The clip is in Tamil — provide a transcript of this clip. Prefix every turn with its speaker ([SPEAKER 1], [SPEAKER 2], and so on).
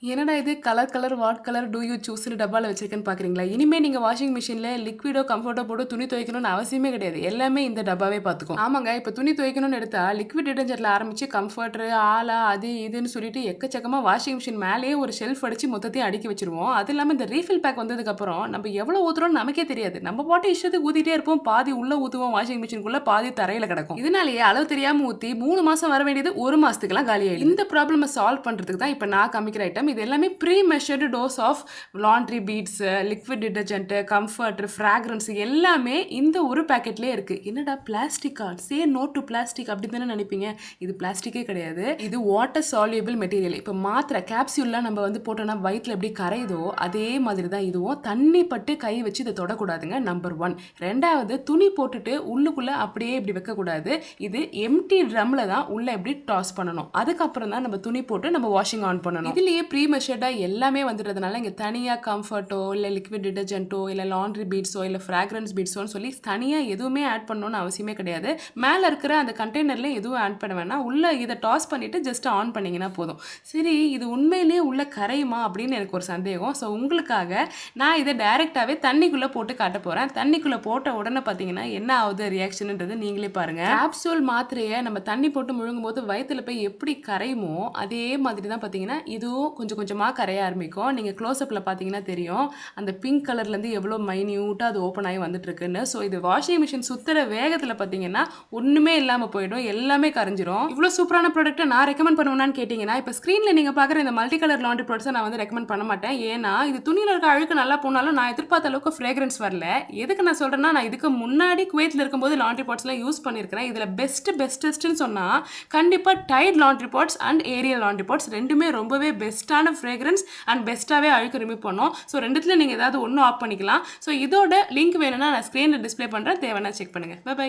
[SPEAKER 1] என்னடா இது colour colour what colour do you சூஸ்ன்னு டப்பால வச்சிருக்கேன்னு பார்க்குறீங்களா? இனிமே நீங்க வாஷிங் மிஷின்ல லிக்விடோ, கம்ஃபர்ட்டோ போட்டு துணி துவைக்கணும்னு அவசியமே கிடையாது. எல்லாமே இந்த டப்பாவே பார்த்துக்கும். ஆமாங்க, இப்ப துணி துவைக்கணும்னு எடுத்தா லிக்விட் டிடர்ஜென்ட்ல ஆரம்பிச்சு கம்ஃபர்ட்டர், ஆலா அது இதுன்னு சொல்லிட்டு எக்கச்சக்கமா வாஷிங் மிஷின் மேலேயே ஒரு ஷெல்ஃப் அடிச்சு மொத்தத்தையும் அடுக்கி வச்சிருவோம். அது இல்லாம இந்த ரீஃபில் பேக் வந்ததுக்கப்புறம் நம்ம எவ்வளோ ஊத்துறோம்னு நமக்கே தெரியாது. நம்ம பாட்டு இஷ்டத்துக்கு ஊத்திட்டே இருப்போம். பாதி உள்ள ஊத்துவோம் வாஷிங் மிஷினுக்குள்ள, பாதி தரையில கிடக்கும். இதனாலேயே அளவு தெரியாம ஊத்தி 3 மாசம் வர வேண்டியது 1 மாசத்துக்குலாம் காலியாயிடும். இந்த ப்ராப்ளம சால்வ் பண்றதுக்கு தான் இப்ப நான் காமிக்கிற ஐட்டம். இது எல்லாமே pre measured dose of laundry beads, liquid detergent, comfort, fragrance எல்லாமே இந்த ஒரு பேக்கெட்லேயே இருக்கு. என்னடா பிளாஸ்டிக்கா? சே நோ டு பிளாஸ்டிக் அப்படி தானே நினைப்பீங்க. இது பிளாஸ்டிக்கே கிடையாது. இது வாட்டர் சால்யூபிள் மெட்டீரியல். இப்போ மாத்திரை கேப்சியூல்லாம் நம்ம வந்து போட்டோம்னா வயிற்றுல எப்படி கரையுதோ அதே மாதிரி தான் இதுவும். தண்ணி பட்டு கை வச்சு இதை தொடக்கூடாதுங்க. நம்பர் 1. ரெண்டாவது, துணி போட்டுட்டு உள்ளுக்குள்ள அப்படியே இப்படி வைக்கக்கூடாது. இது எம்டி ட்ரம்ல தான் உள்ள எப்படி டாஸ் பண்ணணும். அதுக்கப்புறம் தான் நம்ம துணி போட்டு நம்ம வாஷிங் ஆன் பண்ணணும். இதுலயே ப்ரீ மெஷர்டா எல்லாமே வந்துடுறதுனால இங்கே தனியாக கம்ஃபர்ட்டோ இல்லை லிக்விட் டிடர்ஜென்ட்டோ இல்லை லாண்ட்ரி பீட்ஸோ இல்லை ஃப்ராக்ரன்ஸ் பீட்ஸோன்னு சொல்லி தனியாக எதுவுமே ஆட் பண்ணணும்னு அவசியமே கிடையாது. மேலே இருக்கிற அந்த கண்டெய்னரில் எதுவும் ஆட் பண்ண வேணாம். உள்ளே இதை டாஸ் பண்ணிவிட்டு ஜஸ்ட் ஆன் பண்ணிங்கன்னா போதும். சரி, இது உண்மையிலேயே உள்ள கரையுமா அப்படின்னு எனக்கு ஒரு சந்தேகம். ஸோ உங்களுக்காக நான் இதை டைரெக்டாகவே தண்ணிக்குள்ளே போட்டு காட்ட போகிறேன். தண்ணிக்குள்ளே போட்ட உடனே பார்த்தீங்கன்னா என்ன ஆகுது ரியாக்ஷன்ன்றது நீங்களே பாருங்கள். கேப்சூல் மாத்திரையை நம்ம தண்ணி போட்டு முழுங்கும் போது வயிற்றுல போய் எப்படி கரையுமோ அதே மாதிரி தான் பார்த்தீங்கன்னா இதுவும் கொஞ்சம் கொஞ்சமாக கரைய ஆரம்பிக்கும். நீங்கள் க்ளோஸ்அப்பில் பார்த்தீங்கன்னா தெரியும் அந்த பிங்க் கலர்லேருந்து எவ்வளோ மைன்யூட்டாக அது ஓப்பன் ஆகி வந்துட்டு இருக்குன்னு. ஸோ இது வாஷிங் மிஷின் சுற்றுற வேகத்தில் பார்த்தீங்கன்னா ஒன்றுமே இல்லாமல் போயிடும், எல்லாமே கரைஞ்சிரும். இவ்வளோ சூப்பரான ப்ராடக்ட்டை நான் ரெக்கமெண்ட் பண்ணுவேன்னு கேட்டிங்கன்னா இப்போ ஸ்க்ரீனில் நீங்கள் பார்க்குற இந்த மல்டி கலர் லாண்ட்ரி ப்ராடக்ட்ஸை நான் வந்து ரெக்கமெண்ட் பண்ண மாட்டேன். ஏன்னா இது துணியில் இருக்க அழுக்கு நல்லா போனாலும் நான் எதிர்பார்த்த அளவுக்கு ஃப்ரேக்ரன்ஸ் வரல. எதுக்கு நான் சொல்கிறேன்னா, நான் இதுக்கு முன்னாடி குவைத்தில் இருக்கும்போது லாண்ட்ரி பாட்ஸ்லாம் யூஸ் பண்ணியிருக்கிறேன். இதில் பெஸ்ட்டுன்னு சொன்னால் கண்டிப்பாக Tide laundry pods and Ariel laundry pods ரெண்டுமே ரொம்பவே பெஸ்ட்டான ஃப்ரேக்ரன்ஸ் அண்ட் பெஸ்ட்டாகவே அழுக்கு ரிமூவ் பண்ணோம். ஸோ ரெண்டுத்தில் நீங்கள் ஏதாவது ஒன்று ஆஃப் பண்ணிக்கலாம். ஸோ இதோட லிங்க் வேணும்னா நான் ஸ்க்ரீனில் டிஸ்பிளே பண்ணுறேன், தேவைன்னா செக் பண்ணுங்கள். பை.